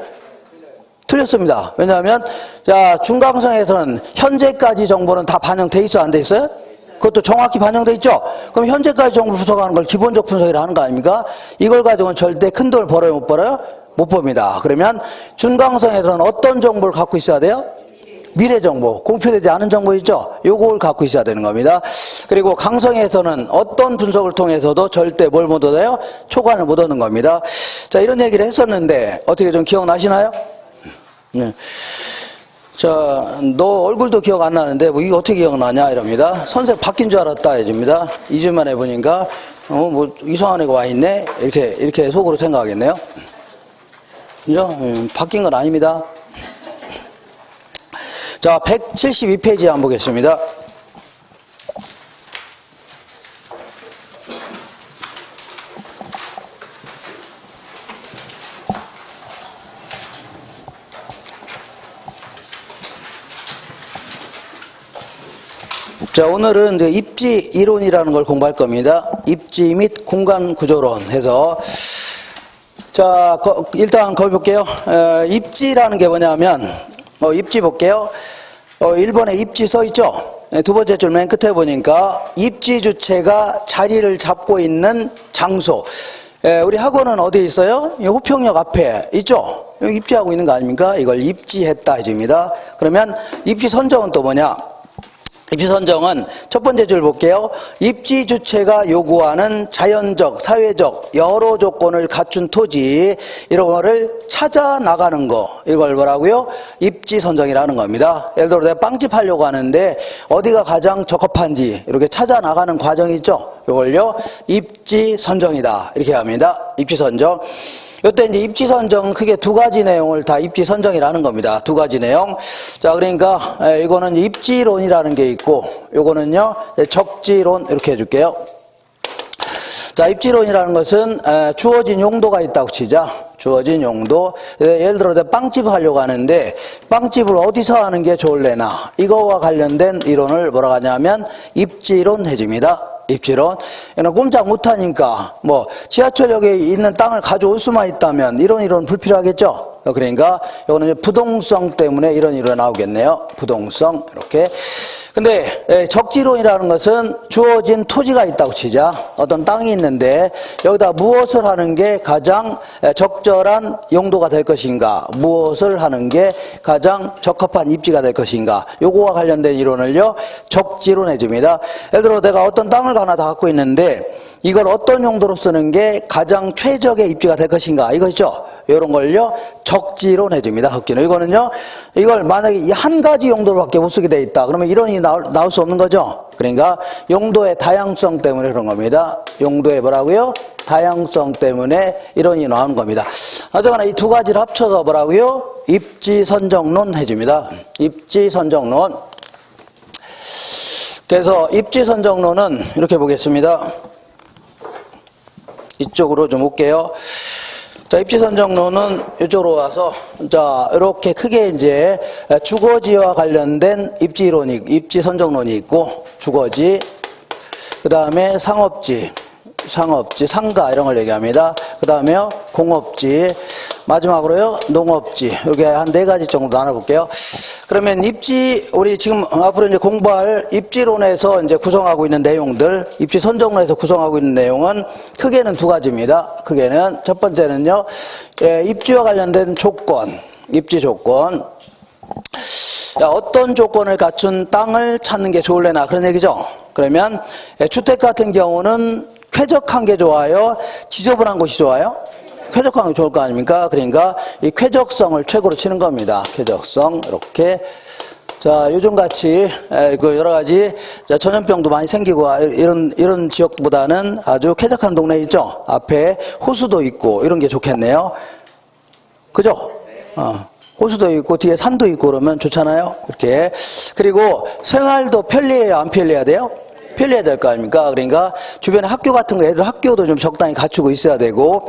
틀렸습니다. 왜냐하면 자, 중강성에서는 현재까지 정보는 다 반영돼 있어, 안 돼 있어요? 그것도 정확히 반영돼 있죠? 그럼 현재까지 정보를 분석하는 걸 기본적 분석이라 하는 거 아닙니까? 이걸 가지고는 절대 큰 돈을 벌어요, 못 벌어요? 못 봅니다. 그러면 중강성에서는 어떤 정보를 갖고 있어야 돼요? 미래 정보, 공표되지 않은 정보 있죠? 요걸 갖고 있어야 되는 겁니다. 그리고 강성에서는 어떤 분석을 통해서도 절대 뭘 못 얻어요? 초과를 못 얻는 겁니다. 자, 이런 얘기를 했었는데 어떻게 좀 기억나시나요? 네. 너 얼굴도 기억 안 나는데 뭐 이게 어떻게 기억나냐 이럽니다. 선생 바뀐 줄 알았다 해줍니다. 2주 만에 보니까 뭐 이상한 애가 와 있네 이렇게 속으로 생각하겠네요. 그죠? 바뀐 건 아닙니다. 자, 172페이지 한번 보겠습니다. 자, 오늘은 이제 입지 이론이라는 걸 공부할 겁니다. 입지 및 공간 구조론 해서. 자, 일단 거기 볼게요. 입지라는 게 뭐냐면, 입지 볼게요. 1번에 입지 써 있죠? 두 번째 줄 맨 끝에 보니까 입지 주체가 자리를 잡고 있는 장소. 우리 학원은 어디에 있어요? 호평역 앞에 있죠? 여기 입지하고 있는 거 아닙니까? 이걸 입지했다 해줍니다. 그러면 입지 선정은 또 뭐냐? 입지 선정은 첫 번째 줄 볼게요. 입지 주체가 요구하는 자연적, 사회적 여러 조건을 갖춘 토지 이런 거를 찾아 나가는 거 이걸 뭐라고요? 입지 선정이라는 겁니다. 예를 들어 내가 빵집 하려고 하는데 어디가 가장 적합한지 이렇게 찾아 나가는 과정이 있죠. 이걸요 입지 선정이다 이렇게 합니다. 입지 선정. 이때 이제 입지 선정 크게 두 가지 내용을 다 입지 선정이라는 겁니다. 두 가지 내용. 자, 그러니까 이거는 입지론이라는 게 있고, 요거는요 적지론 이렇게 해줄게요. 자, 입지론이라는 것은 주어진 용도가 있다고 치자. 주어진 용도. 예를 들어 내가 빵집 하려고 하는데 빵집을 어디서 하는 게 좋을래나 이거와 관련된 이론을 뭐라고 하냐면 입지론 해줍니다. 입지론. 꼼짝 못하니까 뭐 지하철역에 있는 땅을 가져올 수만 있다면 이런 불필요하겠죠. 그러니까 이거는 부동성 때문에 이런 이론 나오겠네요. 부동성 이렇게. 근데 적지론이라는 것은 주어진 토지가 있다고 치자. 어떤 땅이 있는데 여기다 무엇을 하는 게 가장 적절한 용도가 될 것인가, 무엇을 하는 게 가장 적합한 입지가 될 것인가, 요거와 관련된 이론을요 적지론 해줍니다. 예를 들어 내가 어떤 땅을 하나 다 갖고 있는데 이걸 어떤 용도로 쓰는 게 가장 최적의 입지가 될 것인가 이거죠. 이런 걸요 적지론 해줍니다. 적지론. 이거는요 이걸 만약에 이 한 가지 용도로밖에 못 쓰게 돼 있다 그러면 이론이 나올 수 없는 거죠. 그러니까 용도의 다양성 때문에 그런 겁니다. 용도의 뭐라고요? 다양성 때문에 이론이 나오는 겁니다. 어쨌거나 이 두 가지를 합쳐서 뭐라고요? 입지 선정론 해줍니다. 입지 선정론. 그래서 입지 선정론은 이렇게 보겠습니다. 이쪽으로 좀 올게요. 자, 입지 선정론은 이쪽으로 와서, 자, 이렇게 크게 이제 주거지와 관련된 입지 선정론이 있고, 주거지, 그 다음에 상업지, 상가 이런 걸 얘기합니다. 그 다음에 공업지, 마지막으로요 농업지. 이렇게 한 4가지 정도 나눠볼게요. 그러면 입지, 우리 지금 앞으로 이제 공부할 입지론에서 이제 구성하고 있는 내용들, 입지 선정론에서 구성하고 있는 내용은 크게는 2가지입니다. 크게는 첫 번째는요 입지와 관련된 조건, 입지 조건. 자, 어떤 조건을 갖춘 땅을 찾는 게 좋을래나 그런 얘기죠. 그러면 주택 같은 경우는 쾌적한 게 좋아요? 지저분한 곳이 좋아요? 쾌적한 게 좋을 거 아닙니까? 그러니까 이 쾌적성을 최고로 치는 겁니다. 쾌적성 이렇게. 자, 요즘같이 그 여러 가지 전염병도 많이 생기고 이런 지역보다는 아주 쾌적한 동네 있죠. 앞에 호수도 있고 이런 게 좋겠네요. 그죠? 호수도 있고 뒤에 산도 있고 그러면 좋잖아요. 이렇게. 그리고 생활도 편리해요? 안 편리해야 돼요? 편리해야 될 거 아닙니까? 그러니까 주변에 학교 같은 거, 애들 학교도 좀 적당히 갖추고 있어야 되고,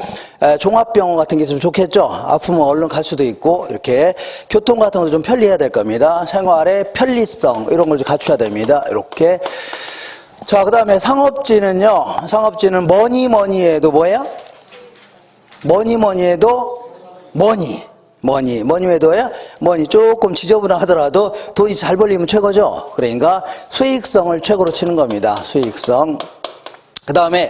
종합병원 같은 게 좀 좋겠죠? 아프면 얼른 갈 수도 있고, 이렇게. 교통 같은 것도 좀 편리해야 될 겁니다. 생활의 편리성, 이런 걸 좀 갖춰야 됩니다. 이렇게. 자, 그 다음에 상업지는요, 상업지는 뭐니 해도 뭐예요? 뭐니 해도 뭐니 해도요? 뭐니 조금 지저분하더라도 돈이 잘 벌리면 최고죠. 그러니까 수익성을 최고로 치는 겁니다. 수익성. 그 다음에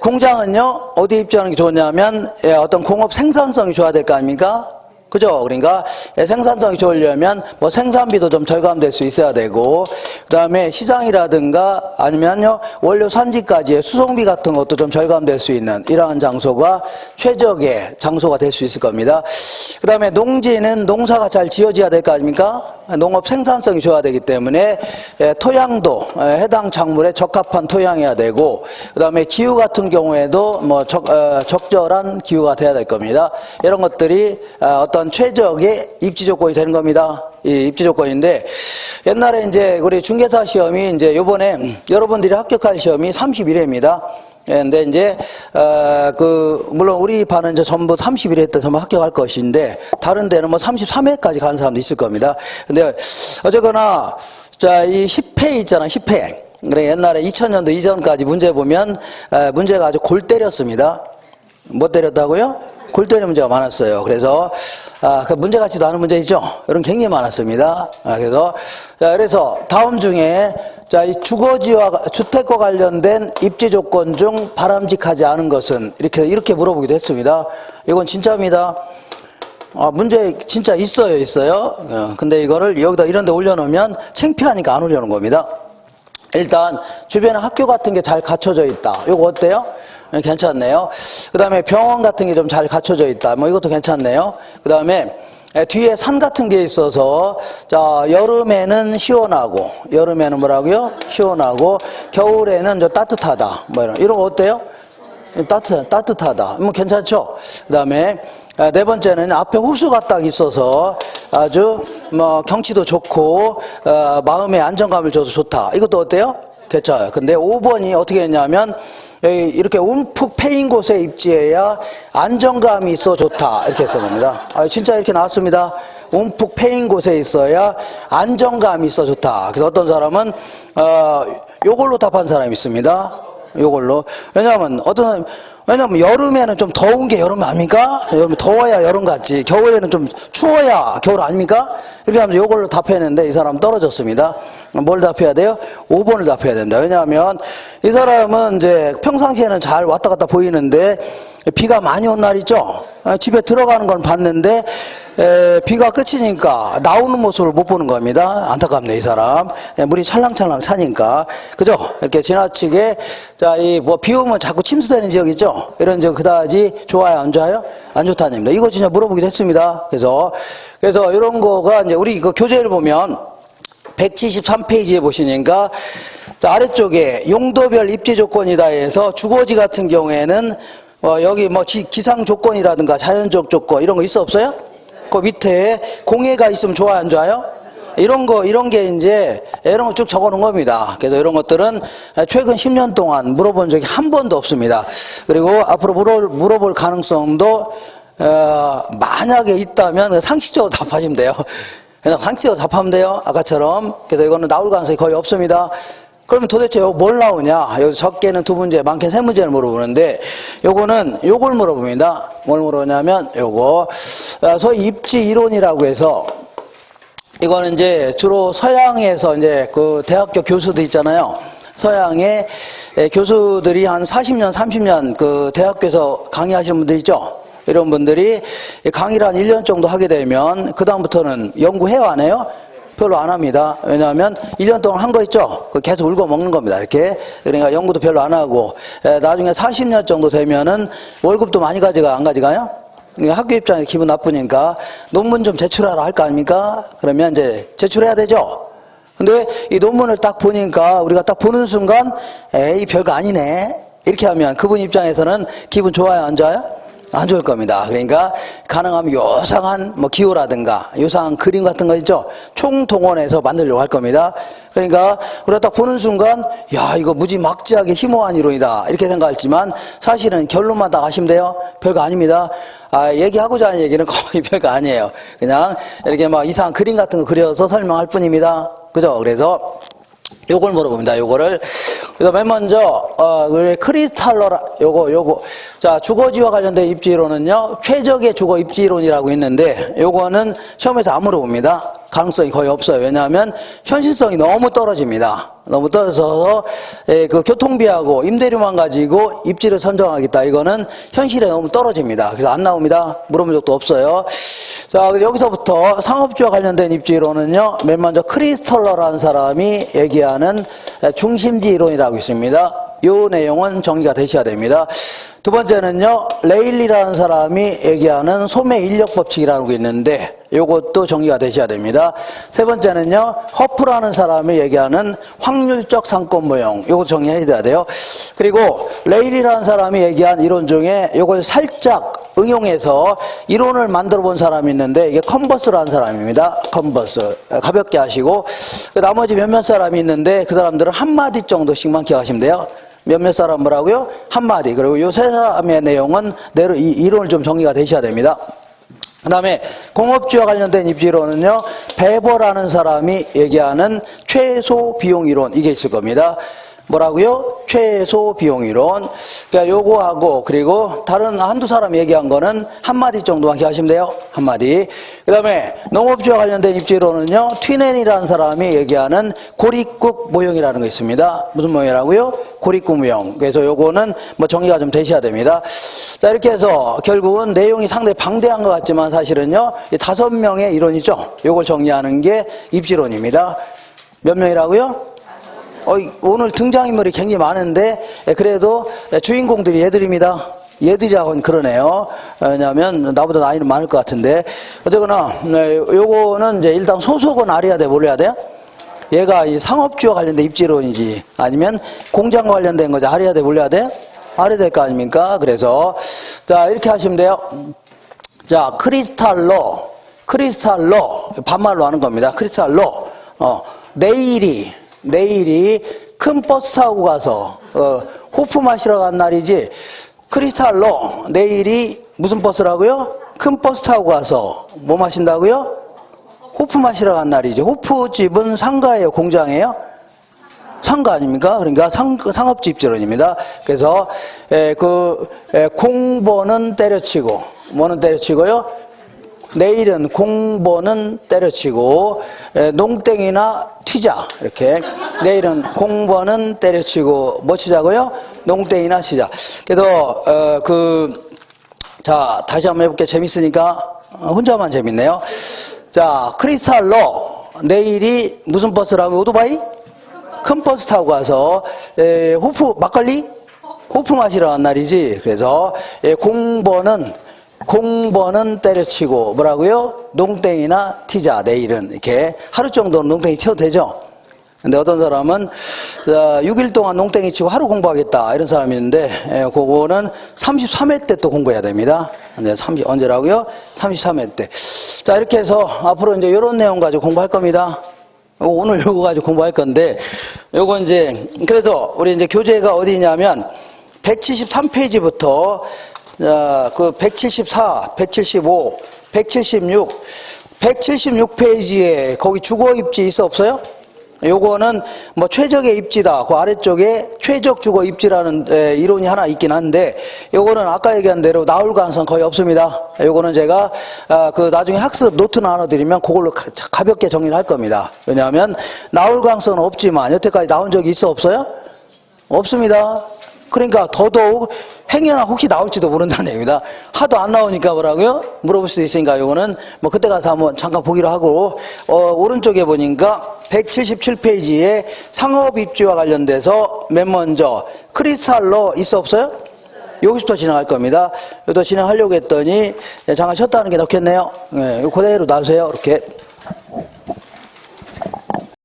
공장은요 어디 입지하는 게 좋냐면 어떤 공업 생산성이 좋아야 될 거 아닙니까? 그죠? 그러니까 생산성이 좋으려면 뭐 생산비도 좀 절감될 수 있어야 되고, 그 다음에 시장이라든가 아니면요, 원료 산지까지의 수송비 같은 것도 좀 절감될 수 있는 이러한 장소가 최적의 장소가 될 수 있을 겁니다. 그 다음에 농지는 농사가 잘 지어져야 될 거 아닙니까? 농업 생산성이 좋아야 되기 때문에 토양도 해당 작물에 적합한 토양이어야 되고, 그 다음에 기후 같은 경우에도 뭐 적절한 기후가 돼야 될 겁니다. 이런 것들이 어떤 최적의 입지 조건이 되는 겁니다. 이 입지 조건인데, 옛날에 이제 우리 중개사 시험이 이제 요번에 여러분들이 합격할 시험이 31회입니다. 근데 이제 물론 우리 반은 이제 전부 31회 때 합격할 것인데, 다른 데는 뭐 33회까지 가는 사람도 있을 겁니다. 근데 어쨌거나 자, 이 10회 있잖아, 10회. 그래, 옛날에 2000년도 이전까지 문제 보면 문제가 아주 골 때렸습니다. 뭐 때렸다고요? 골 때리는 문제가 많았어요. 그래서 그 문제 같지도 않은 문제이죠. 이런 굉장히 많았습니다. 그래서 다음 중에 자, 이 주거지와 주택과 관련된 입지 조건 중 바람직하지 않은 것은 이렇게 물어보기도 했습니다. 이건 진짜입니다. 문제 진짜 있어요. 근데 이거를 여기다 이런 데 올려놓으면 창피하니까 안 올려놓은 겁니다. 일단 주변에 학교 같은 게 잘 갖춰져 있다. 이거 어때요? 괜찮네요. 그 다음에 병원 같은 게 좀 잘 갖춰져 있다. 뭐 이것도 괜찮네요. 그 다음에 뒤에 산 같은 게 있어서, 자, 여름에는 시원하고, 여름에는 뭐라고요? 시원하고, 겨울에는 따뜻하다. 뭐 이런 거 어때요? 따뜻하다. 뭐 괜찮죠? 그 다음에 네 번째는 앞에 호수가 딱 있어서 아주 뭐 경치도 좋고, 마음에 안정감을 줘서 좋다. 이것도 어때요? 괜찮아요. 근데 5번이 어떻게 했냐면, 이렇게 움푹 패인 곳에 입지해야 안정감이 있어 좋다. 이렇게 써 겁니다. 진짜 이렇게 나왔습니다. 움푹 패인 곳에 있어야 안정감이 있어 좋다. 그래서 어떤 사람은, 요걸로 답한 사람이 있습니다. 요걸로. 왜냐면 여름에는 좀 더운 게 여름 아닙니까? 여름 더워야 여름 같지. 겨울에는 좀 추워야 겨울 아닙니까? 이렇게 하면서 요걸로 답했는데 이 사람 떨어졌습니다. 뭘 답해야 돼요? 5번을 답해야 된다. 왜냐하면 이 사람은 이제 평상시에는 잘 왔다 갔다 보이는데 비가 많이 온 날 있죠? 집에 들어가는 건 봤는데 비가 그치니까 나오는 모습을 못 보는 겁니다. 안타깝네, 이 사람. 물이 찰랑찰랑 차니까. 그죠? 이렇게 지나치게, 자, 비 오면 자꾸 침수되는 지역 있죠? 이런 지역 그다지 좋아요, 안 좋아요? 안 좋다는 얘기입니다. 이거 진짜 물어보기도 했습니다. 그래서 이런 거가 이제 우리 그 교재를 보면 173페이지에 보시니까, 자, 아래쪽에 용도별 입지 조건이다 해서 주거지 같은 경우에는 여기 기상 조건이라든가 자연적 조건 이런 거 있어 없어요? 그 밑에 공해가 있으면 좋아요, 안 좋아요? 이런 게 이제 이런 거 쭉 적어 놓은 겁니다. 그래서 이런 것들은 최근 10년 동안 물어본 적이 한 번도 없습니다. 그리고 앞으로 물어볼 가능성도 만약에 있다면 상식적으로 답하시면 돼요. 그냥 상식적으로 답하면 돼요. 아까처럼. 그래서 이거는 나올 가능성이 거의 없습니다. 그러면 도대체 뭘 나오냐? 여기 적게는 2문제, 많게는 3문제를 물어보는데, 요걸 물어봅니다. 뭘 물어보냐면, 소위 입지 이론이라고 해서, 이거는 이제 주로 서양에서 이제 그 대학교 교수들 있잖아요. 서양의 교수들이 한 40년, 30년 그 대학교에서 강의하시는 분들 있죠? 이런 분들이 강의를 한 1년 정도 하게 되면, 그다음부터는 연구해요, 안 해요? 별로 안 합니다. 왜냐하면 1년 동안 한 거 있죠? 계속 울고 먹는 겁니다. 이렇게. 그러니까 연구도 별로 안 하고, 나중에 40년 정도 되면은 월급도 많이 안 가져가요? 학교 입장에 기분 나쁘니까 논문 좀 제출하라 할 거 아닙니까? 그러면 이제 제출해야 되죠? 근데 이 논문을 딱 보니까 우리가 딱 보는 순간, 에이, 별거 아니네. 이렇게 하면 그분 입장에서는 기분 좋아요, 안 좋아요? 안 좋을 겁니다. 그러니까 가능하면 요상한 기호라든가 요상한 그림 같은 거 있죠? 총동원해서 만들려고 할 겁니다. 그러니까 우리가 딱 보는 순간, 야, 이거 무지막지하게 희모한 이론이다 이렇게 생각했지만 사실은 결론만 딱 아시면 돼요. 별거 아닙니다. 얘기하고자 하는 얘기는 거의 별거 아니에요. 그냥 이렇게 이상한 그림 같은 거 그려서 설명할 뿐입니다. 그죠? 그래서 요걸 물어봅니다. 요거를. 그래서 맨 먼저, 크리스탈러라, 자, 주거지와 관련된 입지이론은요, 최적의 주거 입지이론이라고 있는데, 요거는 시험에서 안 물어봅니다. 가능성이 거의 없어요. 왜냐하면 현실성이 너무 떨어집니다. 너무 떨어져서 그 교통비하고 임대료만 가지고 입지를 선정하겠다. 이거는 현실에 너무 떨어집니다. 그래서 안 나옵니다. 물어본 적도 없어요. 자, 여기서부터 상업주와 관련된 입지이론은요, 맨 먼저 크리스털러라는 사람이 얘기하는 중심지 이론이라고 있습니다. 이 내용은 정리가 되셔야 됩니다. 두 번째는요, 레일리라는 사람이 얘기하는 소매 인력 법칙이라는 게 있는데 이것도 정리가 되셔야 됩니다. 세 번째는요, 허프라는 사람이 얘기하는 확률적 상권 모형, 이거 정리해야 돼요. 그리고 레일리라는 사람이 얘기한 이론 중에 이걸 살짝 응용해서 이론을 만들어 본 사람이 있는데 이게 컨버스라는 사람입니다. 컨버스. 가볍게 하시고 나머지 몇몇 사람이 있는데 그 사람들은 한마디 정도씩만 기억하시면 돼요. 몇몇 사람 뭐라고요? 한마디. 그리고 이 세 사람의 내용은 내로 이 이론을 좀 정리가 되셔야 됩니다. 그 다음에 공업주와 관련된 입지론은요, 베버라는 사람이 얘기하는 최소 비용 이론, 이게 있을 겁니다. 뭐라고요? 최소 비용 이론. 그러니까 요거하고 그리고 다른 한두 사람 얘기한 거는 한마디 정도만 기억하시면 돼요. 한마디. 그 다음에 농업주와 관련된 입지론은요, 튀넨이라는 사람이 얘기하는 고립국 모형이라는 거 있습니다. 무슨 모형이라고요? 고립국 모형. 그래서 요거는 뭐 정리가 좀 되셔야 됩니다. 자, 이렇게 해서 결국은 내용이 상당히 방대한 것 같지만 사실은요, 5명의 이론이죠. 요걸 정리하는 게 입지론입니다. 몇 명이라고요? 오늘 등장인물이 굉장히 많은데 그래도 주인공들이 얘들입니다. 얘들이라고는 그러네요. 왜냐하면 나보다 나이는 많을 것 같은데 어쨌거나 요거는 이제 일단 소속은 알아야 돼. 몰라야 돼요? 얘가 이 상업주와 관련된 입지론인지 아니면 공장과 관련된 거지 알아야 돼. 몰라야 돼? 알아야 될 거 아닙니까? 그래서 자, 이렇게 하시면 돼요. 자, 크리스탈로 반말로 하는 겁니다. 크리스탈로 내일이 큰 버스 타고 가서 호프 마시러 간 날이지. 크리스탈로 내일이 무슨 버스라고요? 큰 버스 타고 가서 뭐 마신다고요? 호프 마시러 간 날이지. 호프집은 상가예요, 공장이에요? 상가 아닙니까? 그러니까 상업지 입지론입니다. 그래서 공보는 때려치고 뭐는 때려치고요? 내일은 공보는 때려치고 농땡이나 튀자. 이렇게 내일은 공보는 때려치고 뭐 치자고요? 농땡이나 치자. 그래서 자, 다시 한번 해볼게요. 재밌으니까 혼자만 재밌네요. 자, 크리스탈로 내일이 무슨 버스라고? 오토바이? 큰 버스 타고 가서 호프 막걸리? 호프 마시러 간 날이지. 그래서 공보는 때려치고 뭐라고요? 농땡이나 튀자. 내일은 이렇게 하루 정도는 농땡이 쳐도 되죠. 근데 어떤 사람은 6일 동안 농땡이 치고 하루 공부하겠다 이런 사람이 있는데 그거는 33회 때 또 공부해야 됩니다. 언제라고요? 33회 때. 자, 이렇게 해서 앞으로 이제 이런 내용 가지고 공부할 겁니다. 오늘 요거 가지고 공부할 건데 요거 이제 그래서 우리 이제 교재가 어디냐면 173페이지부터 그 174, 175, 176페이지에 거기 주거 입지 있어 없어요? 요거는 뭐 최적의 입지다. 그 아래쪽에 최적 주거 입지라는 이론이 하나 있긴 한데 요거는 아까 얘기한 대로 나올 가능성 거의 없습니다. 요거는 제가 그 나중에 학습 노트 나눠드리면 그걸로 가볍게 정리를 할 겁니다. 왜냐하면 나올 가능성은 없지만 여태까지 나온 적이 있어 없어요? 없습니다. 그러니까 더더욱 행여나 혹시 나올지도 모른다는 얘기입니다. 하도 안 나오니까 뭐라고요? 물어볼 수도 있으니까 요거는 뭐 그때 가서 한번 잠깐 보기로 하고 오른쪽에 보니까 177페이지에 상업 입지와 관련돼서 맨 먼저 크리스탈로 있어 없어요? 여기부터 진행할 겁니다. 여기서 진행하려고 했더니 잠깐 쉬었다는 게 넣겠네요. 그대로 놔주세요. 이렇게.